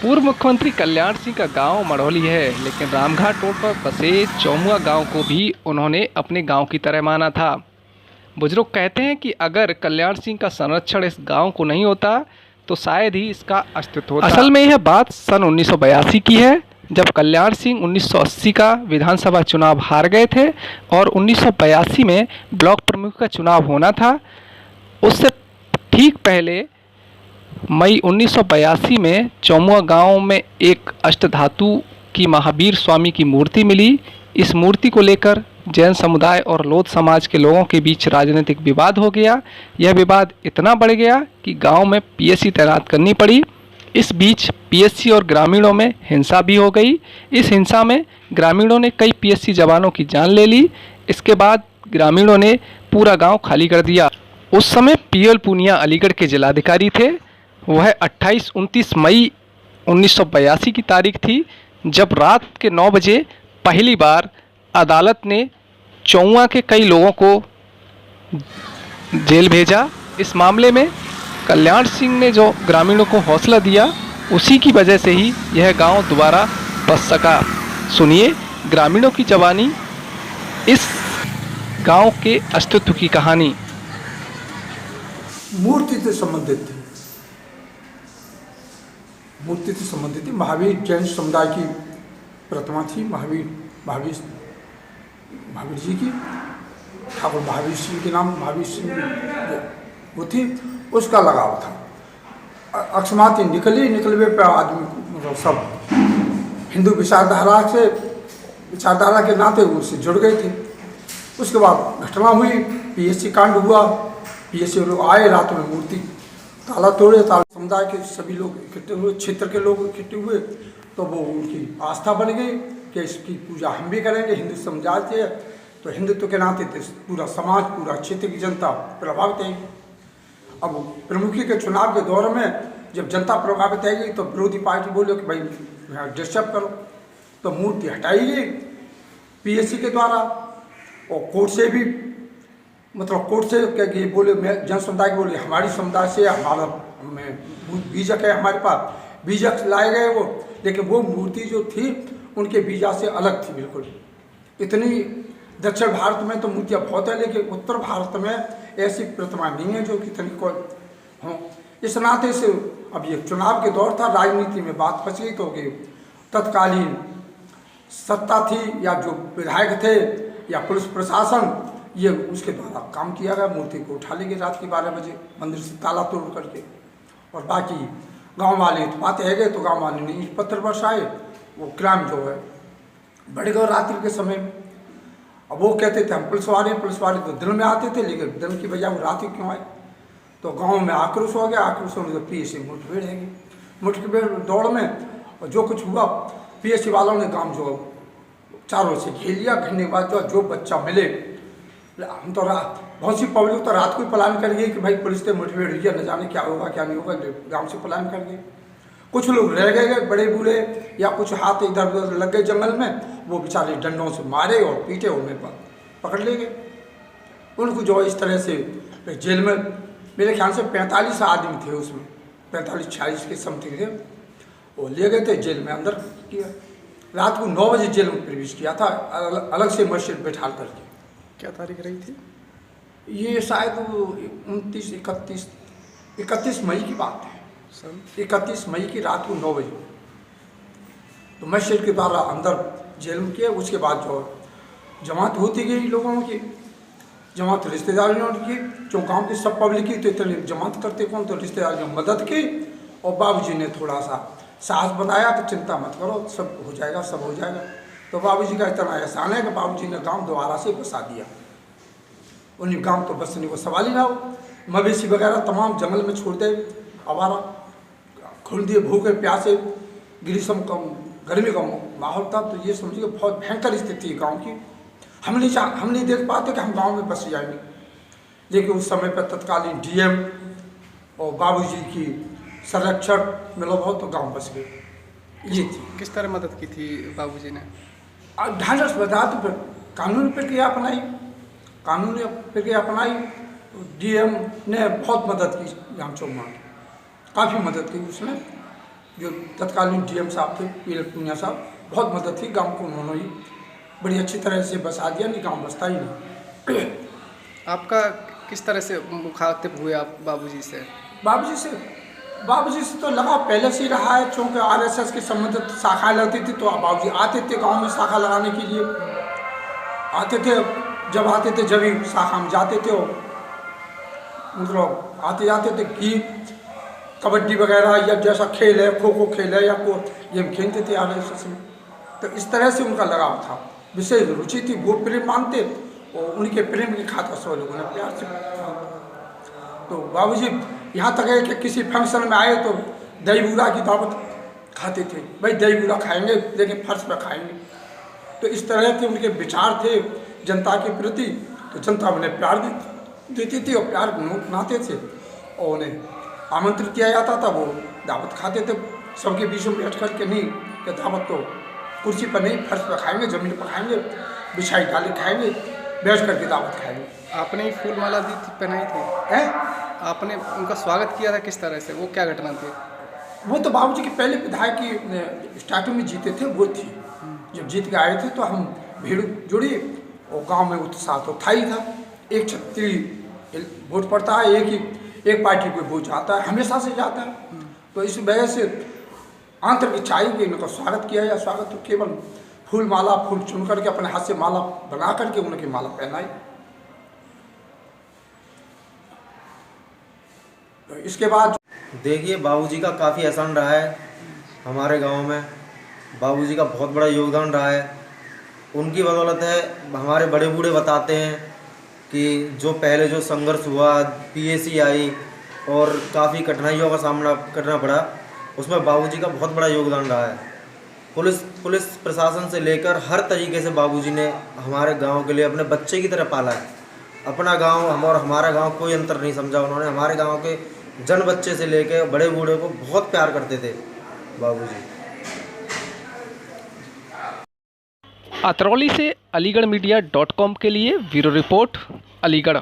पूर्व मुख्यमंत्री कल्याण सिंह का गांव मढ़ौली है, लेकिन रामघाट रोड पर बसे चौमुआ गांव को भी उन्होंने अपने गांव की तरह माना था। बुजुर्ग कहते हैं कि अगर कल्याण सिंह का संरक्षण इस गांव को नहीं होता तो शायद ही इसका अस्तित्व होता। असल में यह बात सन 1982 की है, जब कल्याण सिंह 1980 का विधानसभा चुनाव हार गए थे और 1982 में ब्लॉक प्रमुख का चुनाव होना था। उससे ठीक पहले मई 1982 में चौमुआ गांव में एक अष्टधातु की महावीर स्वामी की मूर्ति मिली। इस मूर्ति को लेकर जैन समुदाय और लोध समाज के लोगों के बीच राजनीतिक विवाद हो गया। यह विवाद इतना बढ़ गया कि गांव में पीएससी तैनात करनी पड़ी। इस बीच पीएससी और ग्रामीणों में हिंसा भी हो गई। इस हिंसा में ग्रामीणों ने कई पीएससी जवानों की जान ले ली। इसके बाद ग्रामीणों ने पूरा गांव खाली कर दिया। उस समय पीएल पूनिया अलीगढ़ के जिलाधिकारी थे। वह 28-29 मई 1982 की तारीख थी, जब रात के 9 बजे पहली बार अदालत ने चौमुआ के कई लोगों को जेल भेजा। इस मामले में कल्याण सिंह ने जो ग्रामीणों को हौसला दिया, उसी की वजह से ही यह गांव दोबारा बस सका। सुनिए ग्रामीणों की जवानी, इस गांव के अस्तित्व की कहानी। मूर्ति से संबंधित थी, मूर्ति से संबंधित थी। महावीर जैन समुदाय की प्रतिमा थी, महावीर जी की, ठाकुर महावीर सिंह के नाम महावीर सिंह वो थी, उसका लगाव था। अकस्मात ही निकलवे पर आदमी मतलब सब हिंदू विचारधारा के नाते उससे जुड़ गए थे। उसके बाद घटना हुई, पीएससी कांड हुआ, पीएससी लोग आए, रात में मूर्ति ताला तोड़े, समुदाय के सभी लोग इकट्ठे हुए, क्षेत्र के लोग इकट्ठे हुए, तो वो उनकी आस्था बन गई कि इसकी पूजा हम भी करेंगे। हिंदू समुदाय से तो हिंदुत्व के नाते पूरा समाज, पूरा क्षेत्र की जनता प्रभावित है। अब प्रमुखी के चुनाव के दौर में जब जनता प्रभावित है गई तो विरोधी पार्टी बोले कि भाई डिस्टर्ब करो, तो मूर्ति हटाई गई पीएससी के द्वारा। और कोर्ट से भी मतलब कोर्ट से क्या कि बोले, जन समुदाय के बोले हमारी समुदाय से हमारा बीजक है, हमारे पास बीजक लाए गए वो, लेकिन वो मूर्ति जो थी उनके बीजा से अलग थी बिल्कुल। इतनी दक्षिण भारत में तो मूर्तियाँ बहुत है, लेकिन उत्तर भारत में ऐसी प्रतिमा नहीं है जो कितनी को हों। इस नाते से अब ये चुनाव के दौर था, राजनीति में बात फंस गई, तो कि तत्कालीन सत्ता थी या जो विधायक थे या पुलिस प्रशासन, ये उसके द्वारा काम किया गया। मूर्ति को उठा ले गए रात के 12 बजे मंदिर से ताला तोड़ करके। और बाकी गांव वाले बातें है गए, तो गांव वाले ने ईंट पत्थर बरसाए, वो क्राइम जो है बढ़ गया रात्रि के समय में। अब वो कहते थे हम पुलिस वाले तो दिन में आते थे, लेकिन दिन की बजाय वो रात ही क्यों आए। तो गांव में आक्रोश हो गया, आक्रोश होने तो पीएससी मुठभेड़ है, मुठभेड़ दौड़ में और जो कुछ हुआ, पीएससी वालों ने गाँव जो चारों से घेर लिया। घेरने के बाद जो बच्चा मिले, हम तो बहुत सी पब्लिक तो रात को ही पलायन कर गई कि भाई पुलिस से मुठभेड़ हुई है, न जाने क्या होगा क्या नहीं होगा, गांव से पलायन कर गए। कुछ लोग रह गए बड़े बूढ़े, या कुछ हाथ इधर उधर लग गए जंगल में, वो बेचारे डंडों से मारे और पीटे, उन्हें पकड़ ले गए। उनको जो इस तरह से जेल में मेरे ख्याल से 45 आदमी थे, उसमें 45-46 के समथिंग थे, वो ले गए थे जेल में अंदर किया। रात को 9 बजे जेल में प्रवेश किया था, अलग से मस्जिद बैठा करके। क्या तारीख रही थी? ये शायद 31 मई की बात है, 31 मई की रात को 9 बजे तो मस्जिद के द्वारा अंदर जेल में किया। उसके बाद जो जमात होती गई, लोगों की जमात रिश्तेदारियों की, जो गांव की सब पब्लिक की, तो इतने जमात करते कौन, तो रिश्तेदारियों ने मदद की। और बाबूजी ने थोड़ा सा साहस बताया कि चिंता मत करो, सब हो जाएगा, सब हो जाएगा। तो बाबूजी का इतना एहसान है कि बाबूजी ने गांव दोबारा से बसा दिया। उन्हें गांव तो बसने को सवाल ही ना हो, मवेशी वगैरह तमाम जंगल में छोड़ दे, आवारा खोल दिए, भूखे प्यासे, ग्रीष्म का गर्मी का माहौल था। तो ये समझिए बहुत भयंकर स्थिति है गाँव की। हम नहीं देख पाते कि हम गाँव में बस जाएंगे, लेकिन उस समय पर तत्कालीन डीएम और बाबूजी की संरक्षण मिलो बहुत, तो गाँव बस गए। ये थी। किस तरह मदद की थी बाबूजी ने? ढांढस बता तो फिर कानूनी प्रक्रिया अपनाई, डीएम ने बहुत मदद की, यहाँ चौमुआ की काफ़ी मदद की उसने। जो तत्कालीन डीएम साहब थे पीएल पूनिया साहब, बहुत मदद थी गांव को, उन्होंने ही बड़ी अच्छी तरह से बसा दिया, नहीं गांव बसता ही नहीं। आपका किस तरह से मुखातिब हुए आप बाबूजी से? बाबूजी से तो लगाव पहले से ही रहा है, चूँकि आरएसएस की संबंधित शाखाएँ लगती थी तो बाबूजी आते थे गांव में शाखा लगाने के लिए, आते थे, जब आते थे जब ही शाखा में जाते थे, मतलब आते जाते थे गीत कबड्डी वगैरह या जैसा खेल है, खो खो खेल है या कोई गेम खेलते थे आरएसएस में, तो इस तरह से उनका लगाव था, विशेष रुचि थी, वो प्रेम मानते और उनके प्रेम की खातिर सब लोगों ने प्यार से। तो बाबूजी यहाँ तक है कि किसी फंक्शन में आए तो दही बूरा की दावत खाते थे, भाई दही बूरा खाएंगे लेकिन फर्श पर खाएंगे। तो इस तरह के उनके विचार थे जनता के प्रति, तो जनता उन्हें प्यार देती थी और प्यार नाते थे और उन्हें आमंत्रित किया जाता था, वो दावत खाते थे सबके बीच में बैठ कर के, नहीं कि दावत तो कुर्सी पर नहीं, फर्श पर खाएंगे, ज़मीन पर खाएंगे, बिछाई डाले खाएंगे, बैठ करके दावत खाएंगे। आपने ही फूल माला दी थी, पहनाई थी? हैं? आपने उनका स्वागत किया था किस तरह से, वो क्या घटना थी? वो तो बाबूजी के पहले विधायक की स्टार्टिंग में जीते थे वो थी, जब जीत के आए थे तो हम भीड़ जुड़ी और गांव में उत्साह तो था ही था, एक छत्तीस वोट पड़ता है, एक पार्टी को वोट जाता है, हमेशा से जाता है, तो इस वजह से आंतरिक इच्छा आई कि इनका स्वागत किया जाए। स्वागत तो केवल फूल चुन करके अपने हाथ से माला बना करके उनकी माला पहनाई। तो इसके बाद देखिए, बाबूजी का काफ़ी एहसान रहा है हमारे गांव में, बाबूजी का बहुत बड़ा योगदान रहा है, उनकी बदौलत है। हमारे बड़े बूढ़े बताते हैं कि जो पहले जो संघर्ष हुआ, पीएसी आई और काफ़ी कठिनाइयों का सामना करना पड़ा, उसमें बाबूजी का बहुत बड़ा योगदान रहा है। पुलिस प्रशासन से लेकर हर तरीके से बाबूजी ने हमारे गांव के लिए अपने बच्चे की तरह पाला है। अपना गांव और हमारा गांव कोई अंतर नहीं समझा उन्होंने। हमारे गांव के जन बच्चे से लेकर बड़े बूढ़े को बहुत प्यार करते थे बाबूजी। अतरौली से अलीगढ़ मीडिया .com के लिए ब्यूरो रिपोर्ट, अलीगढ़।